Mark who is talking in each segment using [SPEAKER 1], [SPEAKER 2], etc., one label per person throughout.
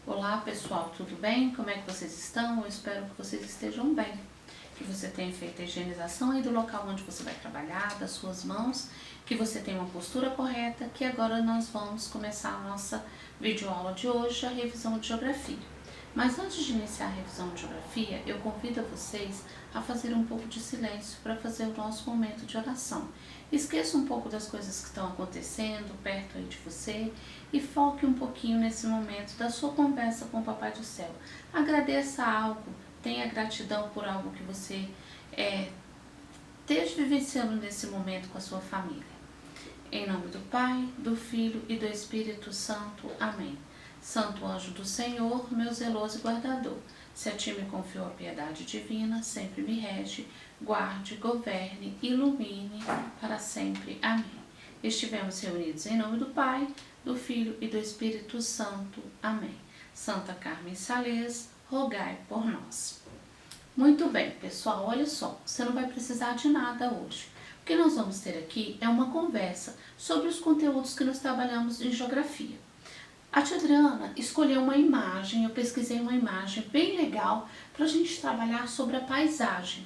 [SPEAKER 1] Olá pessoal, tudo bem? Como é que vocês estão? Eu espero que vocês estejam bem, que você tenha feito a higienização aí do local onde você vai trabalhar, das suas mãos, que você tenha uma postura correta, que agora nós vamos começar a nossa videoaula de hoje, a revisão de geografia. Mas antes de iniciar a revisão de geografia, eu convido a vocês a fazer um pouco de silêncio para fazer o nosso momento de oração. Esqueça um pouco das coisas que estão acontecendo perto aí de você e foque um pouquinho nesse momento da sua conversa com o Papai do Céu. Agradeça algo, tenha gratidão por algo que você esteja vivenciando nesse momento com a sua família. Em nome do Pai, do Filho e do Espírito Santo. Amém. Santo anjo do Senhor, meu zeloso guardador, se a ti me confio a piedade divina, sempre me rege, guarde, governe, ilumine para sempre. Amém. Estivemos reunidos em nome do Pai, do Filho e do Espírito Santo. Amém. Santa Carmen Sales, rogai por nós. Muito bem, pessoal, olha só, você não vai precisar de nada hoje. O que nós vamos ter aqui é uma conversa sobre os conteúdos que nós trabalhamos em geografia. A tia Adriana escolheu uma imagem, eu pesquisei uma imagem bem legal para a gente trabalhar sobre a paisagem.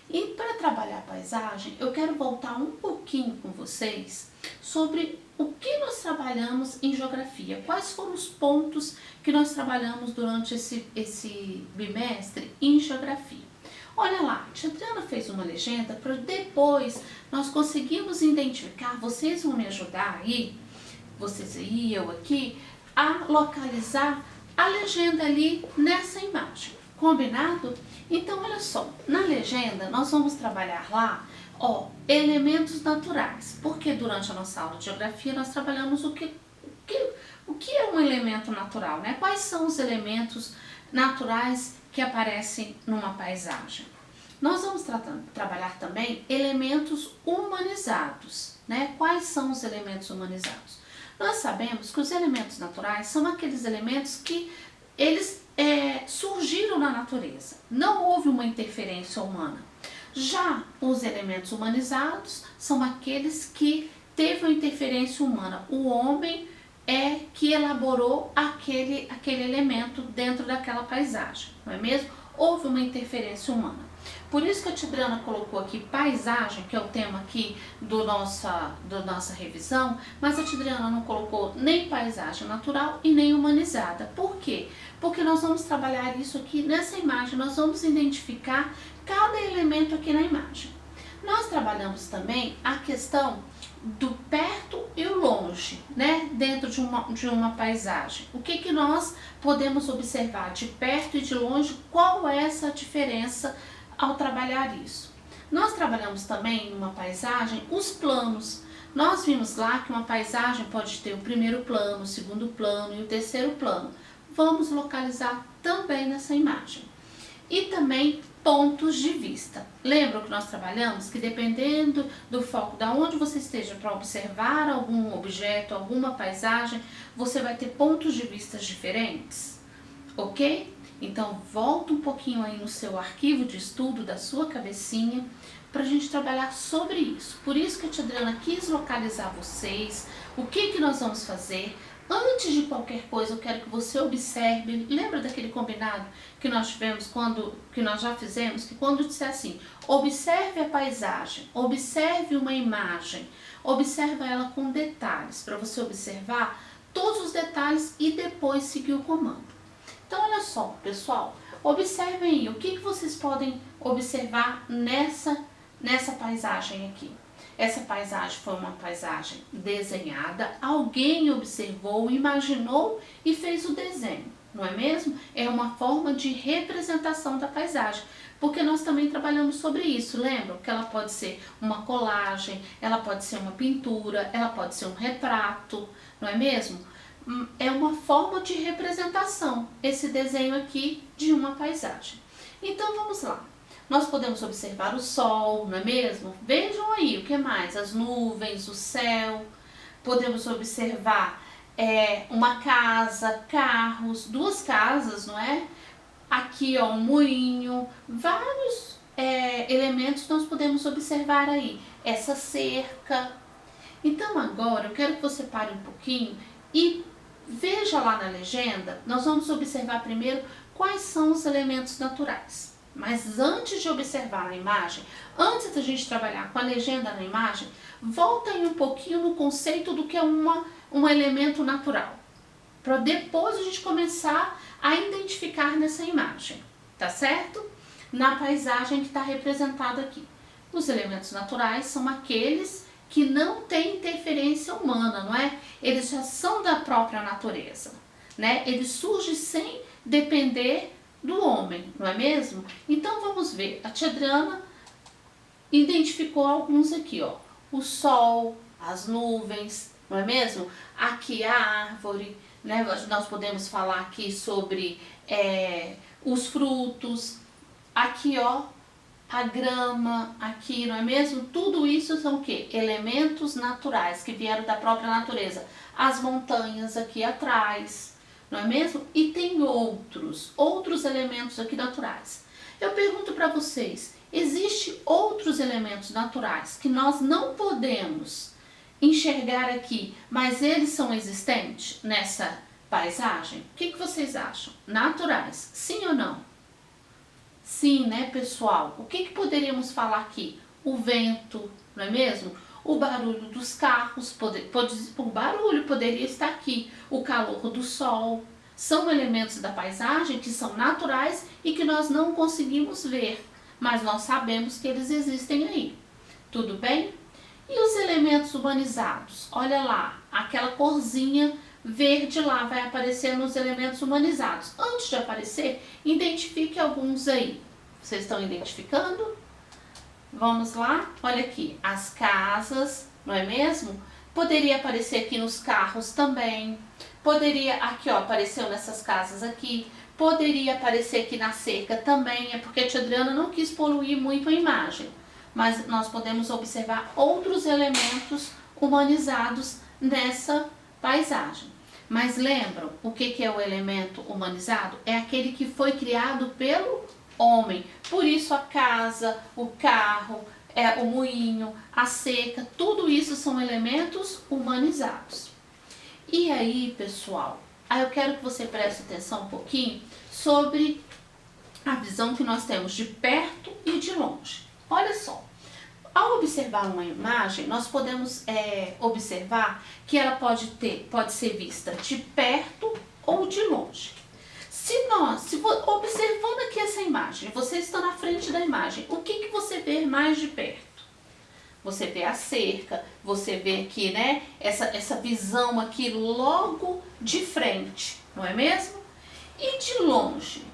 [SPEAKER 1] E para trabalhar a paisagem, eu quero voltar um pouquinho com vocês sobre o que nós trabalhamos em geografia, quais foram os pontos que nós trabalhamos durante esse bimestre em geografia. Olha lá, a tia Adriana fez uma legenda para depois nós conseguirmos identificar, vocês vão me ajudar aí, vocês e eu aqui, a localizar a legenda ali nessa imagem, combinado? Então olha só, na legenda nós vamos trabalhar lá, elementos naturais, porque durante a nossa aula de geografia nós trabalhamos o que é um elemento natural, né? Quais são os elementos naturais que aparecem numa paisagem? Nós vamos trabalhar também elementos humanizados, né? Quais são os elementos humanizados? Nós sabemos que os elementos naturais são aqueles elementos que eles surgiram na natureza, não houve uma interferência humana. Já os elementos humanizados são aqueles que teve uma interferência humana, o homem é que elaborou aquele elemento dentro daquela paisagem, não é mesmo? Houve uma interferência humana. Por isso que a tia Adriana colocou aqui paisagem, que é o tema aqui da nossa revisão, mas a tia Adriana não colocou nem paisagem natural e nem humanizada. Por quê? Porque nós vamos trabalhar isso aqui nessa imagem, nós vamos identificar cada elemento aqui na imagem. Nós trabalhamos também a questão do perto e o longe, né? Dentro de uma paisagem. O que nós podemos observar de perto e de longe, qual é essa diferença ao trabalhar isso? Nós trabalhamos também numa paisagem os planos. Nós vimos lá que uma paisagem pode ter o primeiro plano, o segundo plano e o terceiro plano. Vamos localizar também nessa imagem. E também pontos de vista. Lembram que nós trabalhamos que dependendo do foco, da onde você esteja para observar algum objeto, alguma paisagem, você vai ter pontos de vista diferentes, ok? Então volta um pouquinho aí no seu arquivo de estudo da sua cabecinha para a gente trabalhar sobre isso. Por isso que a tia Adriana quis localizar vocês, o que nós vamos fazer. Antes de qualquer coisa, eu quero que você observe. Lembra daquele combinado que nós tivemos que nós já fizemos? Que quando disser assim, observe a paisagem, observe uma imagem, observa ela com detalhes, para você observar todos os detalhes e depois seguir o comando. Então, olha só, pessoal, observem aí o que vocês podem observar nessa paisagem aqui. Essa paisagem foi uma paisagem desenhada, alguém observou, imaginou e fez o desenho, não é mesmo? É uma forma de representação da paisagem, porque nós também trabalhamos sobre isso, lembram? Que ela pode ser uma colagem, ela pode ser uma pintura, ela pode ser um retrato, não é mesmo? É uma forma de representação, esse desenho aqui de uma paisagem. Então vamos lá. Nós podemos observar o sol, não é mesmo? Vejam aí, o que mais? As nuvens, o céu. Podemos observar uma casa, carros, duas casas, não é? Aqui, um moinho, vários elementos nós podemos observar aí. Essa cerca. Então agora eu quero que você pare um pouquinho e Veja lá na legenda, nós vamos observar primeiro quais são os elementos naturais. Mas antes de observar na imagem, antes da gente trabalhar com a legenda na imagem, volta aí um pouquinho no conceito do que é um elemento natural, para depois a gente começar a identificar nessa imagem, tá certo? Na paisagem que está representada aqui. Os elementos naturais são aqueles que não têm interferência humana, não é? Eles já são da própria natureza, né? Eles surgem sem depender do homem, não é mesmo? Então vamos ver, a tia Adriana identificou alguns aqui, ó. O sol, as nuvens, não é mesmo? Aqui a árvore, né? Nós podemos falar aqui sobre os frutos, aqui ó, a grama, aqui, não é mesmo? Tudo isso são o quê? Elementos naturais que vieram da própria natureza. As montanhas aqui atrás, não é mesmo? E tem outros elementos aqui naturais. Eu pergunto para vocês, existem outros elementos naturais que nós não podemos enxergar aqui, mas eles são existentes nessa paisagem? O que vocês acham? Naturais, sim ou não? Sim, né, pessoal? O que poderíamos falar aqui? O vento, não é mesmo? O barulho dos carros, o barulho poderia estar aqui. O calor do sol. São elementos da paisagem que são naturais e que nós não conseguimos ver, mas nós sabemos que eles existem aí. Tudo bem? E os elementos humanizados? Olha lá, aquela corzinha verde lá vai aparecer nos elementos humanizados. Antes de aparecer, identifique alguns aí. Vocês estão identificando? Vamos lá? Olha aqui, as casas, não é mesmo? Poderia aparecer aqui nos carros também. Poderia, aqui ó, apareceu nessas casas aqui. Poderia aparecer aqui na cerca também, é porque a tia Adriana não quis poluir muito a imagem. Mas nós podemos observar outros elementos humanizados nessa paisagem. Mas lembram o que é o elemento humanizado? É aquele que foi criado pelo homem. Por isso a casa, o carro, o moinho, a cerca, tudo isso são elementos humanizados. E aí, pessoal, eu quero que você preste atenção um pouquinho sobre a visão que nós temos de perto e de longe. Olha só. Ao observar uma imagem, nós podemos observar que ela pode ser vista de perto ou de longe. Observando aqui essa imagem, você está na frente da imagem, o que você vê mais de perto? Você vê a cerca, você vê aqui, né, essa visão aqui logo de frente, não é mesmo? E de longe?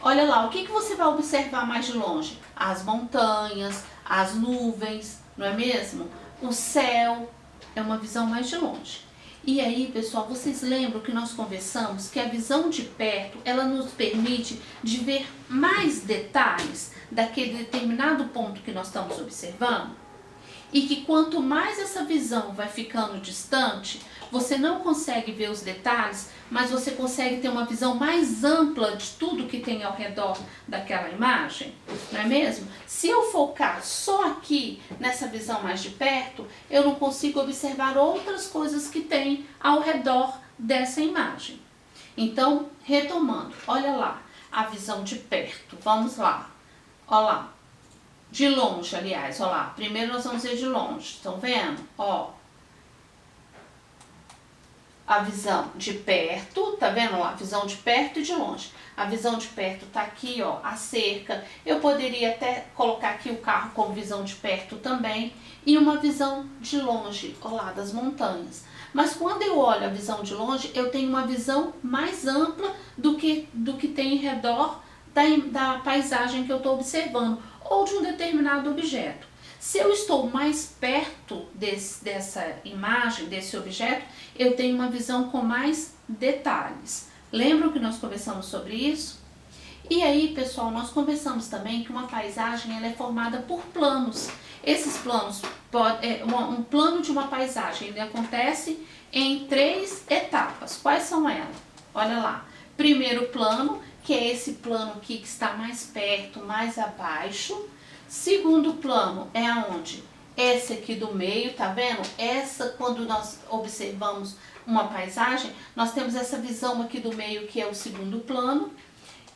[SPEAKER 1] Olha lá, o que você vai observar mais de longe? As montanhas, as nuvens, não é mesmo? O céu, é uma visão mais de longe. E aí, pessoal, vocês lembram que nós conversamos que a visão de perto, ela nos permite de ver mais detalhes daquele determinado ponto que nós estamos observando? E que quanto mais essa visão vai ficando distante, você não consegue ver os detalhes, mas você consegue ter uma visão mais ampla de tudo que tem ao redor daquela imagem, não é mesmo? Se eu focar só aqui nessa visão mais de perto, eu não consigo observar outras coisas que tem ao redor dessa imagem. Então, retomando, olha lá, a visão de perto, vamos lá, olha lá. De longe, aliás, olha lá. Primeiro nós vamos ver de longe. Estão vendo? Ó. A visão de perto, tá vendo lá? A visão de perto e de longe. A visão de perto tá aqui, ó, a cerca. Eu poderia até colocar aqui o carro como visão de perto também. E uma visão de longe, ó lá, das montanhas. Mas quando eu olho a visão de longe, eu tenho uma visão mais ampla do que tem em redor da paisagem que eu estou observando, ou de um determinado objeto. Se eu estou mais perto dessa imagem, desse objeto, eu tenho uma visão com mais detalhes. Lembram que nós conversamos sobre isso? E aí, pessoal, nós conversamos também que uma paisagem ela é formada por planos. Esses planos, um plano de uma paisagem, ele acontece em 3 etapas. Quais são elas? Olha lá. Primeiro plano, que é esse plano aqui que está mais perto, mais abaixo. Segundo plano é aonde? essa aqui do meio, tá vendo? Essa, quando nós observamos uma paisagem, nós temos essa visão aqui do meio, que é o segundo plano,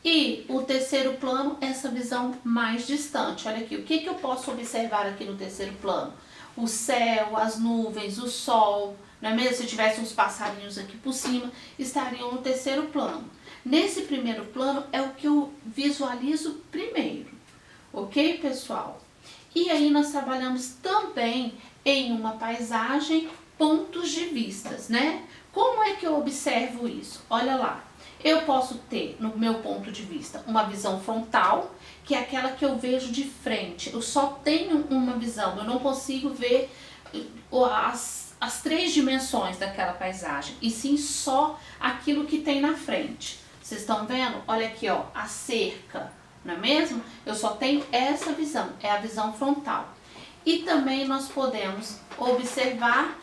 [SPEAKER 1] e o terceiro plano, essa visão mais distante. Olha aqui, o que eu posso observar aqui no terceiro plano? O céu, as nuvens, o sol, não é mesmo? Se tivesse uns passarinhos aqui por cima, estariam no terceiro plano. Nesse primeiro plano é o que eu visualizo primeiro, ok, pessoal? E aí nós trabalhamos também em uma paisagem, pontos de vistas, né? Como é que eu observo isso? Olha lá. Eu posso ter, no meu ponto de vista, uma visão frontal, que é aquela que eu vejo de frente. Eu só tenho uma visão, eu não consigo ver as 3 dimensões daquela paisagem, e sim só aquilo que tem na frente. Vocês estão vendo? Olha aqui, ó, a cerca, não é mesmo? Eu só tenho essa visão, é a visão frontal. E também nós podemos observar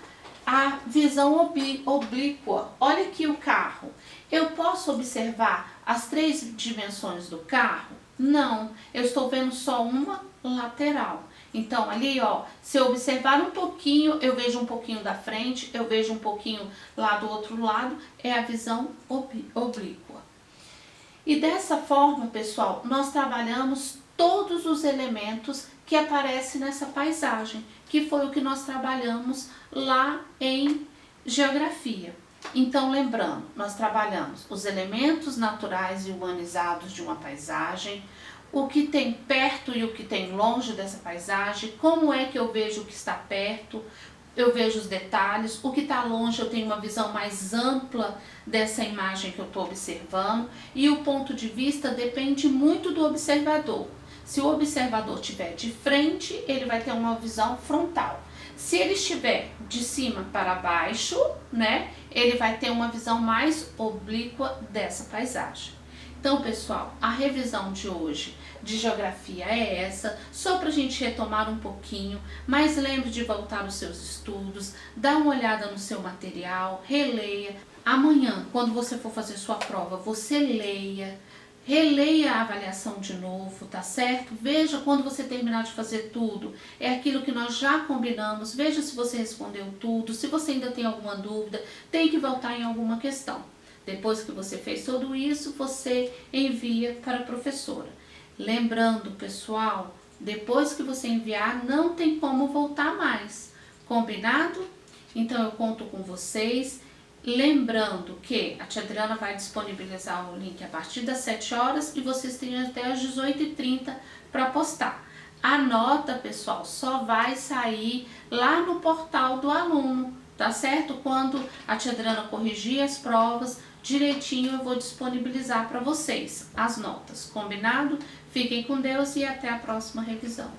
[SPEAKER 1] a visão oblíqua. Olha aqui o carro. Eu posso observar as 3 dimensões do carro? Não, eu estou vendo só uma lateral. Então ali, ó, se eu observar um pouquinho, eu vejo um pouquinho da frente, eu vejo um pouquinho lá do outro lado, é a visão oblíqua. E dessa forma, pessoal, nós trabalhamos todos os elementos que aparecem nessa paisagem, que foi o que nós trabalhamos lá em geografia. Então, lembrando, nós trabalhamos os elementos naturais e humanizados de uma paisagem, o que tem perto e o que tem longe dessa paisagem, como é que eu vejo o que está perto, eu vejo os detalhes, o que está longe eu tenho uma visão mais ampla dessa imagem que eu estou observando, e o ponto de vista depende muito do observador. Se o observador estiver de frente, ele vai ter uma visão frontal. Se ele estiver de cima para baixo, né, ele vai ter uma visão mais oblíqua dessa paisagem. Então, pessoal, a revisão de hoje de geografia é essa, só para a gente retomar um pouquinho, mas lembre de voltar aos seus estudos, dá uma olhada no seu material, releia. Amanhã, quando você for fazer sua prova, você leia, releia a avaliação de novo, tá certo? Veja quando você terminar de fazer tudo, é aquilo que nós já combinamos, veja se você respondeu tudo, se você ainda tem alguma dúvida, tem que voltar em alguma questão. Depois que você fez tudo isso, você envia para a professora. Lembrando, pessoal, depois que você enviar, não tem como voltar mais. Combinado? Então eu conto com vocês. Lembrando que a tia Adriana vai disponibilizar o link a partir das 7 horas e vocês têm até as 18h30 para postar. A nota, pessoal, só vai sair lá no portal do aluno, tá certo? Quando a tia Adriana corrigir as provas, direitinho eu vou disponibilizar para vocês as notas, combinado? Fiquem com Deus e até a próxima revisão.